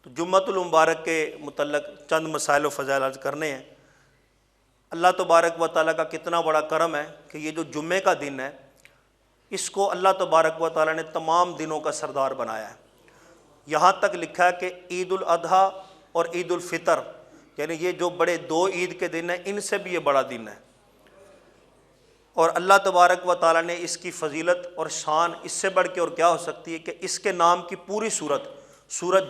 تو جمعۃ المبارک کے متعلق چند مسائل و فضائل عرض کرنے ہیں۔ اللہ تبارک و تعالیٰ کا کتنا بڑا کرم ہے کہ یہ جو جمعے کا دن ہے اس کو اللہ تبارک و تعالیٰ نے تمام دنوں کا سردار بنایا ہے۔ یہاں تک لکھا ہے کہ عید الاضحیٰ اور عید الفطر یعنی یہ جو بڑے دو عید کے دن ہیں ان سے بھی یہ بڑا دن ہے، اور اللہ تبارک و تعالیٰ نے اس کی فضیلت اور شان اس سے بڑھ کے اور کیا ہو سکتی ہے کہ اس کے نام کی پوری سورت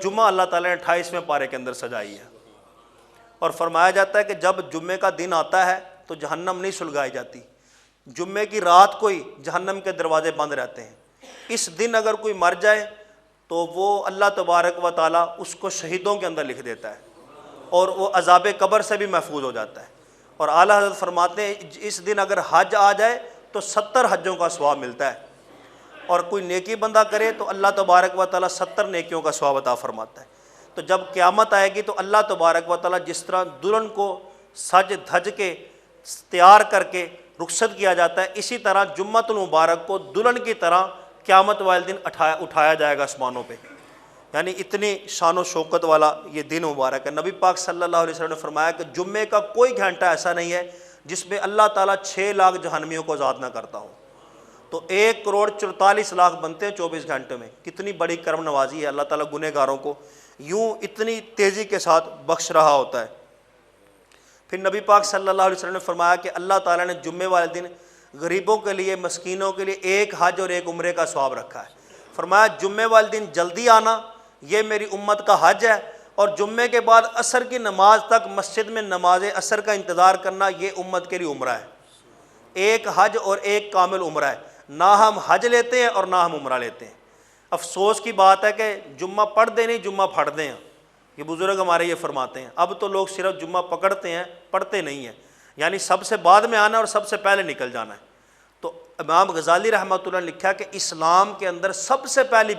جمعہ اللہ تعالیٰ نے 28ویں پارے کے اندر سجائی ہے، اور فرمایا جاتا ہے کہ جب جمعے کا دن آتا ہے تو جہنم نہیں سلگائی جاتی، جمعے کی رات کو ہی جہنم کے دروازے بند رہتے ہیں۔ اس دن اگر کوئی مر جائے تو وہ اللہ تبارک و تعالیٰ اس کو شہیدوں کے اندر لکھ دیتا ہے اور وہ عذاب قبر سے بھی محفوظ ہو جاتا ہے۔ اور اعلیٰ حضرت فرماتے ہیں اس دن اگر حج آ جائے تو 70 حجوں کا ثواب ملتا ہے، اور کوئی نیکی بندہ کرے تو اللہ تبارک و تعالیٰ 70 نیکیوں کا ثواب عطا فرماتا ہے۔ تو جب قیامت آئے گی تو اللہ تبارک و تعالیٰ جس طرح دلہن کو سج دھج کے تیار کر کے رخصت کیا جاتا ہے، اسی طرح جمعۃ المبارک کو دلہن کی طرح قیامت والے دن اٹھایا جائے گا آسمانوں پہ، یعنی اتنی شان و شوکت والا یہ دن مبارک ہے۔ نبی پاک صلی اللہ علیہ وسلم نے فرمایا کہ جمعے کا کوئی گھنٹہ ایسا نہیں ہے جس میں اللہ تعالیٰ 6 لاکھ جہنمیوں کو آزاد نہ کرتا ہو، تو 1,44,00,000 بنتے ہیں 24 گھنٹے میں۔ کتنی بڑی کرم نوازی ہے، اللہ تعالیٰ گنہ گاروں کو یوں اتنی تیزی کے ساتھ بخش رہا ہوتا ہے۔ پھر نبی پاک صلی اللہ علیہ وسلم نے فرمایا کہ اللہ تعالیٰ نے جمعے والے دن غریبوں کے لیے، مسکینوں کے لیے 1 حج اور 1 عمرے کا ثواب رکھا ہے۔ فرمایا جمعے والے دن جلدی آنا یہ میری امت کا حج ہے، اور جمعے کے بعد عصر کی نماز تک مسجد میں نماز عصر کا انتظار کرنا یہ امت کے لیے عمرہ ہے۔ 1 حج اور 1 کامل عمرہ ہے، نہ ہم حج لیتے ہیں اور نہ ہم عمرہ لیتے ہیں۔ افسوس کی بات ہے کہ جمعہ پڑھ دیں نہیں، جمعہ پھڑ دیں، یہ بزرگ ہمارے یہ فرماتے ہیں۔ اب تو لوگ صرف جمعہ پکڑتے ہیں، پڑھتے نہیں ہیں، یعنی سب سے بعد میں آنا اور سب سے پہلے نکل جانا ہے۔ تو امام غزالی رحمۃ اللہ نے لکھا کہ اسلام کے اندر سب سے پہلی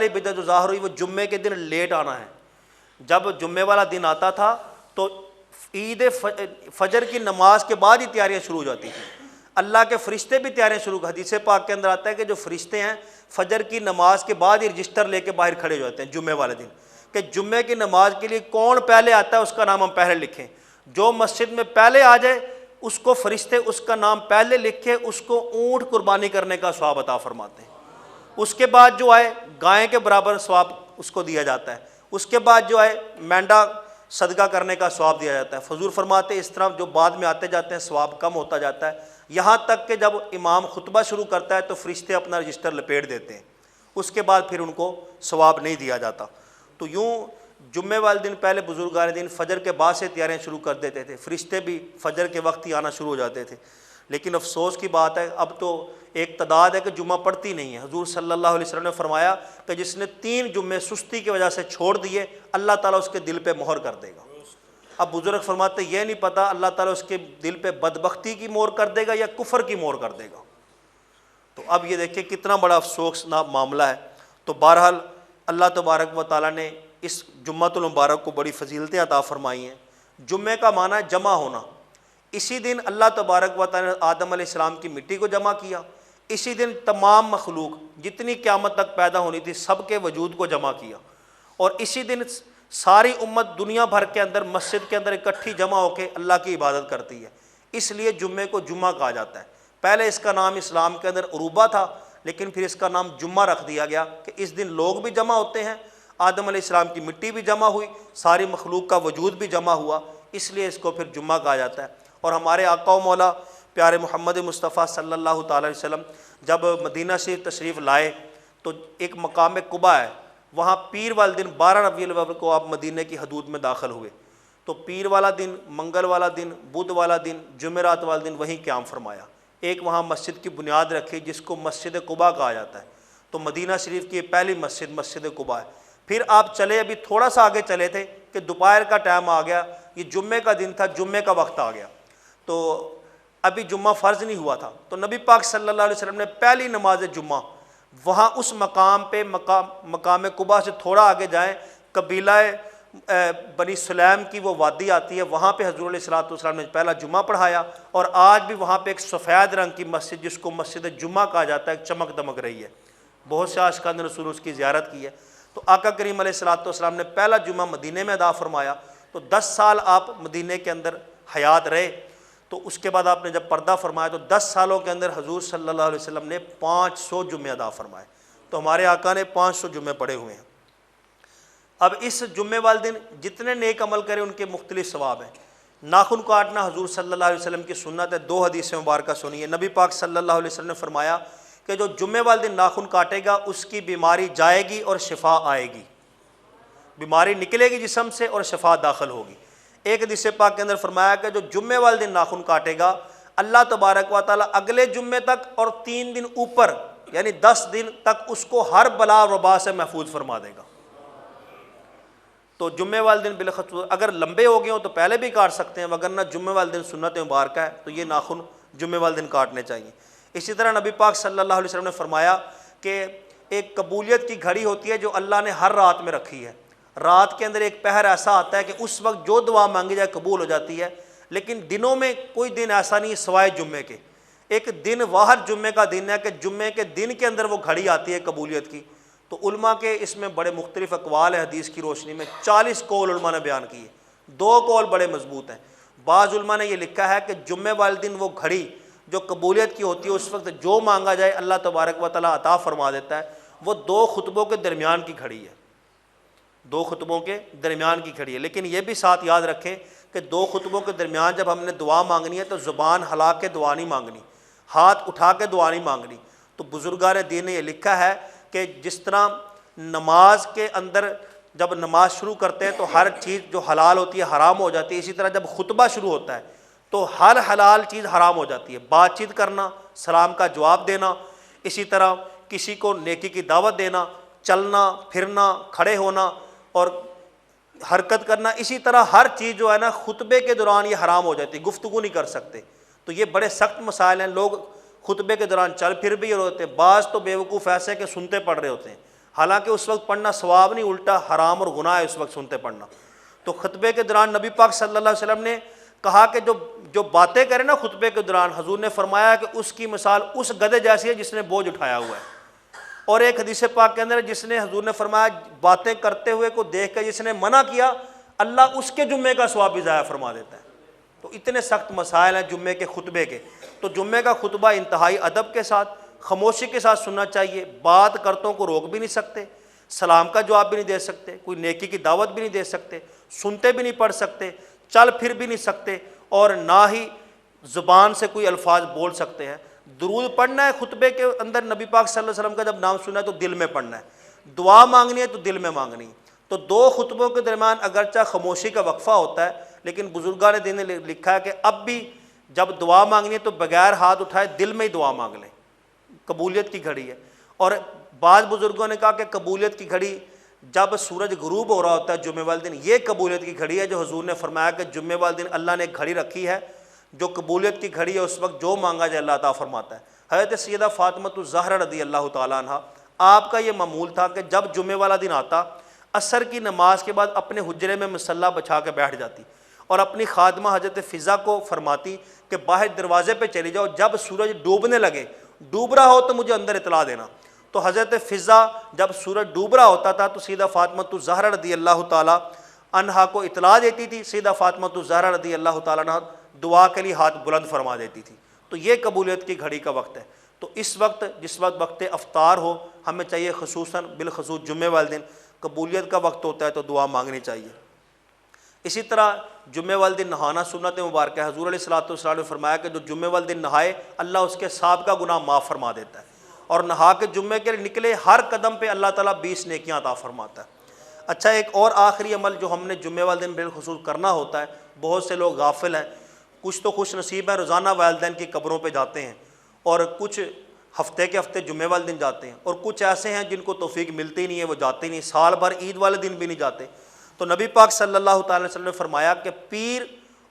بدعت جو ظاہر ہوئی وہ جمعے کے دن لیٹ آنا ہے۔ جب جمعے والا دن آتا تھا تو عید فجر کی نماز کے بعد ہی تیاریاں شروع ہو جاتی تھیں، اللہ کے فرشتے بھی تیاریاں شروع، حدیث پاک کے اندر آتا ہے کہ جو فرشتے ہیں فجر کی نماز کے بعد ہی رجسٹر لے کے باہر کھڑے ہو جاتے ہیں جمعے والے دن، کہ جمعے کی نماز کے لیے کون پہلے آتا ہے اس کا نام ہم پہلے لکھیں، جو مسجد میں پہلے آ جائے اس کو فرشتے اس کا نام پہلے لکھے، اس کو اونٹ قربانی کرنے کا ثواب عطا فرماتے ہیں۔ اس کے بعد جو آئے گائے کے برابر ثواب اس کو دیا جاتا ہے، اس کے بعد جو آئے مینڈا صدقہ کرنے کا ثواب دیا جاتا ہے۔ حضور فرماتے ہیں اس طرح جو بعد میں آتے جاتے ہیں ثواب کم ہوتا جاتا ہے، یہاں تک کہ جب امام خطبہ شروع کرتا ہے تو فرشتے اپنا رجسٹر لپیٹ دیتے ہیں، اس کے بعد پھر ان کو ثواب نہیں دیا جاتا۔ تو یوں جمعے والے دن پہلے بزرگان دین فجر کے بعد سے تیاریاں شروع کر دیتے تھے، فرشتے بھی فجر کے وقت ہی آنا شروع ہو جاتے تھے، لیکن افسوس کی بات ہے اب تو ایک تعداد ہے کہ جمعہ پڑھتی نہیں ہے۔ حضور صلی اللہ علیہ وسلم نے فرمایا کہ جس نے 3 جمعے سستی کی وجہ سے چھوڑ دیے اللہ تعالیٰ اس کے دل پہ مہر کر دے گا۔ اب بزرگ فرماتے یہ نہیں پتہ اللہ تعالیٰ اس کے دل پہ بدبختی کی مہر کر دے گا یا کفر کی مہر کر دے گا۔ تو اب یہ دیکھیں کتنا بڑا افسوسناک معاملہ ہے۔ تو بہرحال اللہ تبارک و تعالیٰ نے اس جمعۃ المبارک کو بڑی فضیلتیں عطا فرمائی ہیں۔ جمعے کا معنی ہے جمع ہونا، اسی دن اللہ تبارک و تعالیٰ نے آدم علیہ السلام کی مٹی کو جمع کیا، اسی دن تمام مخلوق جتنی قیامت تک پیدا ہونی تھی سب کے وجود کو جمع کیا، اور اسی دن ساری امت دنیا بھر کے اندر مسجد کے اندر اکٹھی جمع ہو کے اللہ کی عبادت کرتی ہے، اس لیے جمعے کو جمعہ کہا جاتا ہے۔ پہلے اس کا نام اسلام کے اندر عروبہ تھا، لیکن پھر اس کا نام جمعہ رکھ دیا گیا کہ اس دن لوگ بھی جمع ہوتے ہیں، آدم علیہ السلام کی مٹی بھی جمع ہوئی، ساری مخلوق کا وجود بھی جمع ہوا، اس لیے اس کو پھر جمعہ کہا جاتا ہے۔ اور ہمارے آقا و مولا پیارے محمد مصطفیٰ صلی اللہ تعالی علیہ وسلم جب مدینہ سے تشریف لائے تو ایک مقام قباء ہے، وہاں پیر والے دن 12 ربیع الاول کو آپ مدینہ کی حدود میں داخل ہوئے، تو پیر والا دن، منگل والا دن، بدھ والا دن، جمعرات والا دن وہیں قیام فرمایا، ایک وہاں مسجد کی بنیاد رکھی جس کو مسجد قباء کہا جاتا ہے۔ تو مدینہ شریف کی پہلی مسجد مسجد قباء ہے۔ پھر آپ چلے، ابھی تھوڑا سا آگے چلے تھے کہ دوپہر کا ٹائم آ گیا، یہ جمعے کا دن تھا، جمعے کا وقت آ گیا، تو ابھی جمعہ فرض نہیں ہوا تھا، تو نبی پاک صلی اللہ علیہ وسلم نے پہلی نماز جمعہ وہاں اس مقام پہ، مقام قباء سے تھوڑا آگے جائیں، قبیلہ بنی سلیم کی وہ وادی آتی ہے، وہاں پہ حضور علیہ السلام نے پہلا جمعہ پڑھایا، اور آج بھی وہاں پہ ایک سفید رنگ کی مسجد جس کو مسجد جمعہ کہا جاتا ہے چمک دمک رہی ہے، بہت سے عاشقان رسول اس کی زیارت کی ہے۔ تو آقا کریم علیہ الصلوۃ والسلام نے پہلا جمعہ مدینے میں ادا فرمایا، تو 10 سال آپ مدینے کے اندر حیات رہے، تو اس کے بعد آپ نے جب پردہ فرمایا تو 10 سالوں کے اندر حضور صلی اللہ علیہ وسلم نے 500 جمعے ادا فرمائے، تو ہمارے آقا نے 500 جمعے پڑھے ہوئے ہیں۔ اب اس جمعے والے دن جتنے نیک عمل کریں ان کے مختلف ثواب ہیں۔ ناخن کاٹنا حضور صلی اللہ علیہ وسلم کی سنت ہے، 2 حدیث مبارکہ سنیے۔ نبی پاک صلی اللہ علیہ وسلم نے فرمایا کہ جو جمعے والے دن ناخن کاٹے گا اس کی بیماری جائے گی اور شفا آئے گی، بیماری نکلے گی جسم سے اور شفا داخل ہوگی۔ ایک حدیث پاک کے اندر فرمایا کہ جو جمعے والے دن ناخن کاٹے گا اللہ تبارک و تعالیٰ اگلے جمعے تک اور 3 دن اوپر یعنی 10 دن تک اس کو ہر بلا وبا سے محفوظ فرما دے گا۔ تو جمعے والے دن بالخصوص اگر لمبے ہو گئے ہوں تو پہلے بھی کاٹ سکتے ہیں، وگرنہ جمعے والے دن سنت مبارکہ ہے تو یہ ناخن جمعے والے دن کاٹنے چاہیے۔ اسی طرح نبی پاک صلی اللہ علیہ وسلم نے فرمایا کہ ایک قبولیت کی گھڑی ہوتی ہے جو اللہ نے ہر رات میں رکھی ہے۔ رات کے اندر ایک پہر ایسا آتا ہے کہ اس وقت جو دعا مانگی جائے قبول ہو جاتی ہے، لیکن دنوں میں کوئی دن ایسا نہیں ہے سوائے جمعے کے۔ ایک دن واحد جمعے کا دن ہے کہ جمعے کے دن کے اندر وہ گھڑی آتی ہے قبولیت کی۔ تو علماء کے اس میں بڑے مختلف اقوال ہیں، حدیث کی روشنی میں 40 قول علماء نے بیان کیے، 2 قول بڑے مضبوط ہیں۔ بعض علماء نے یہ لکھا ہے کہ جمعے والے دن وہ گھڑی جو قبولیت کی ہوتی ہے اس وقت جو مانگا جائے اللہ تبارک و تعالیٰ عطا فرما دیتا ہے، وہ 2 خطبوں کے درمیان کی گھڑی ہے، 2 خطبوں کے درمیان کی گھڑی ہے۔ لیکن یہ بھی ساتھ یاد رکھیں کہ 2 خطبوں کے درمیان جب ہم نے دعا مانگنی ہے تو زبان ہلا کے دعا نہیں مانگنی، ہاتھ اٹھا کے دعا نہیں مانگنی۔ تو بزرگان دین نے یہ لکھا ہے کہ جس طرح نماز کے اندر جب نماز شروع کرتے ہیں تو ہر چیز جو حلال ہوتی ہے حرام ہو جاتی ہے، اسی طرح جب خطبہ شروع ہوتا ہے تو ہر حلال چیز حرام ہو جاتی ہے۔ بات چیت کرنا، سلام کا جواب دینا، اسی طرح کسی کو نیکی کی دعوت دینا، چلنا پھرنا، کھڑے ہونا اور حرکت کرنا، اسی طرح ہر چیز جو ہے نا خطبے کے دوران یہ حرام ہو جاتی ہے، گفتگو نہیں کر سکتے۔ تو یہ بڑے سخت مسائل ہیں، لوگ خطبے کے دوران چل پھر بھی ہوتے ہیں، بعض تو بیوقوف ایسے کہ سنتے پڑھ رہے ہوتے ہیں، حالانکہ اس وقت پڑھنا ثواب نہیں، الٹا حرام اور گناہ ہے اس وقت سنتے پڑھنا۔ تو خطبے کے دوران نبی پاک صلی اللہ علیہ وسلم نے کہا کہ جو باتیں کرے نا خطبے کے دوران، حضور نے فرمایا کہ اس کی مثال اس گدھے جیسی ہے جس نے بوجھ اٹھایا ہوا ہے۔ اور ایک حدیث پاک کے اندر جس نے حضور نے فرمایا باتیں کرتے ہوئے کو دیکھ کر جس نے منع کیا اللہ اس کے جمعے کا ثواب بھی ضائع فرما دیتا ہے۔ تو اتنے سخت مسائل ہیں جمعے کے خطبے کے۔ تو جمعے کا خطبہ انتہائی ادب کے ساتھ خاموشی کے ساتھ سننا چاہیے، بات کرتوں کو روک بھی نہیں سکتے، سلام کا جواب بھی نہیں دے سکتے، کوئی نیکی کی دعوت بھی نہیں دے سکتے، سنتے بھی نہیں پڑھ سکتے، چل پھر بھی نہیں سکتے، اور نہ ہی زبان سے کوئی الفاظ بول سکتے ہیں۔ درود پڑھنا ہے خطبے کے اندر، نبی پاک صلی اللہ علیہ وسلم کا جب نام سنا ہے تو دل میں پڑھنا ہے، دعا مانگنی ہے تو دل میں مانگنی ہے۔ تو 2 خطبوں کے درمیان اگرچہ خاموشی کا وقفہ ہوتا ہے، لیکن بزرگان دین نے لکھا ہے کہ اب بھی جب دعا مانگنی ہے تو بغیر ہاتھ اٹھائے دل میں ہی دعا مانگ لیں، قبولیت کی گھڑی ہے۔ اور بعض بزرگوں نے کہا کہ قبولیت کی گھڑی جب سورج غروب ہو رہا ہوتا ہے جمعے والے دن، یہ قبولیت کی گھڑی ہے جو حضور نے فرمایا کہ جمعے والے دن اللہ نے ایک گھڑی رکھی ہے جو قبولیت کی گھڑی ہے، اس وقت جو مانگا جائے اللہ عطا فرماتا ہے۔ حضرت سیدہ فاطمہ الزہرا رضی اللہ تعالیٰ عنہ، آپ کا یہ معمول تھا کہ جب جمعے والا دن آتا عصر کی نماز کے بعد اپنے حجرے میں مصلی بچھا کے بیٹھ جاتی اور اپنی خادمہ حضرت فضہ کو فرماتی کہ باہر دروازے پہ چلی جاؤ، جب سورج ڈوبنے لگے، ڈوب رہا ہو تو مجھے اندر اطلاع دینا۔ تو حضرت فضہ جب سورج ڈوب رہا ہوتا تھا تو سیدہ فاطمہ الزہرا رضی اللہ تعالیٰ عنہا کو اطلاع دیتی تھی، سیدہ فاطمہ الزہرا رضی اللہ تعالیٰ عنہ دعا کے لیے ہاتھ بلند فرما دیتی تھی۔ تو یہ قبولیت کی گھڑی کا وقت ہے۔ تو اس وقت جس وقت افطار ہو، ہمیں چاہیے خصوصاً بالخصوص جمعے والے دن قبولیت کا وقت ہوتا ہے تو دعا مانگنی چاہیے۔ اسی طرح جمعے والے دن نہانا سنت مبارک ہے۔ حضور علیہ الصلوۃ والسلام نے فرمایا کہ جو جمعے والے دن نہائے اللہ اس کے سابقہ گناہ معاف فرما دیتا ہے، اور نہا کے جمعے کے لیے نکلے ہر قدم پہ اللہ تعالیٰ 20 نیکیاں عطا فرماتا ہے۔ اچھا، ایک اور آخری عمل جو ہم نے جمعے والے دن بالخصوص کرنا ہوتا ہے، بہت سے لوگ غافل ہیں، کچھ تو خوش نصیب ہیں روزانہ والدین کی قبروں پہ جاتے ہیں، اور کچھ ہفتے کے ہفتے جمعے والے دن جاتے ہیں، اور کچھ ایسے ہیں جن کو توفیق ملتی نہیں ہے، وہ جاتے نہیں، سال بھر عید والے دن بھی نہیں جاتے۔ تو نبی پاک صلی اللہ تعالی وسلم نے فرمایا کہ پیر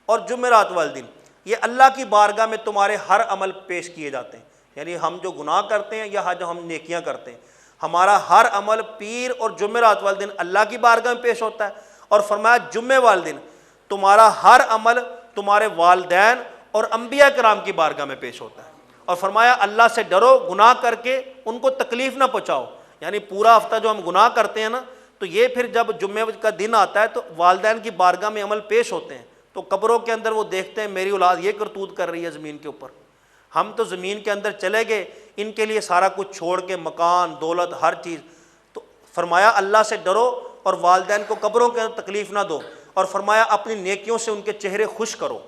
اور جمعرات والے دن یہ اللہ کی بارگاہ میں تمہارے ہر عمل پیش کیے جاتے ہیں، یعنی ہم جو گناہ کرتے ہیں یا جو ہم نیکیاں کرتے ہیں، ہمارا ہر عمل پیر اور جمعرات والے دن اللہ کی بارگاہ میں پیش ہوتا ہے۔ اور فرمایا جمعے والے دن تمہارا ہر عمل تمہارے والدین اور انبیاء کرام کی بارگاہ میں پیش ہوتا ہے، اور فرمایا اللہ سے ڈرو، گناہ کر کے ان کو تکلیف نہ پہنچاؤ، یعنی پورا ہفتہ جو ہم گناہ کرتے ہیں نا، تو یہ پھر جب جمعے کا دن آتا ہے تو والدین کی بارگاہ میں عمل پیش ہوتے ہیں، تو قبروں کے اندر وہ دیکھتے ہیں میری اولاد یہ کرتوت کر رہی ہے زمین کے اوپر، ہم تو زمین کے اندر چلے گئے ان کے لیے سارا کچھ چھوڑ کے، مکان، دولت، ہر چیز۔ تو فرمایا اللہ سے ڈرو اور والدین کو قبروں کے اندر تکلیف نہ دو، اور فرمایا اپنی نیکیوں سے ان کے چہرے خوش کرو۔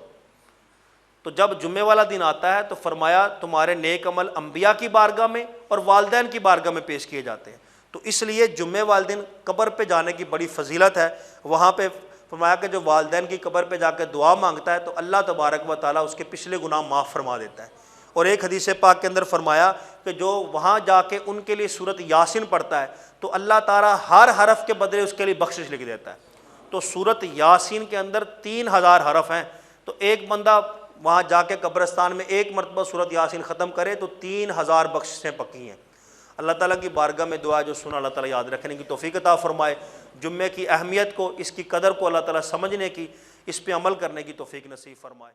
تو جب جمعے والا دن آتا ہے تو فرمایا تمہارے نیک عمل انبیاء کی بارگاہ میں اور والدین کی بارگاہ میں پیش کیے جاتے ہیں۔ تو اس لیے جمعے والے دن قبر پہ جانے کی بڑی فضیلت ہے۔ وہاں پہ فرمایا کہ جو والدین کی قبر پہ جا کے دعا مانگتا ہے تو اللہ تبارک و تعالیٰ اس کے پچھلے گناہ معاف فرما دیتا ہے۔ اور ایک حدیث پاک کے اندر فرمایا کہ جو وہاں جا کے ان کے لیے سورۃ یاسین پڑھتا ہے تو اللہ تعالیٰ ہر حرف کے بدلے اس کے لیے بخشش لکھ دیتا ہے۔ تو سورۃ یاسین کے اندر 3000 حرف ہیں، تو ایک بندہ وہاں جا کے قبرستان میں ایک مرتبہ سورۃ یاسین ختم کرے تو 3000 بخششیں پکی ہیں۔ اللہ تعالیٰ کی بارگاہ میں دعا جو سنا اللہ تعالیٰ یاد رکھنے کی توفیق عطا فرمائے، جمعے کی اہمیت کو، اس کی قدر کو اللہ تعالیٰ سمجھنے کی، اس پہ عمل کرنے کی توفیق نصیب فرمائے۔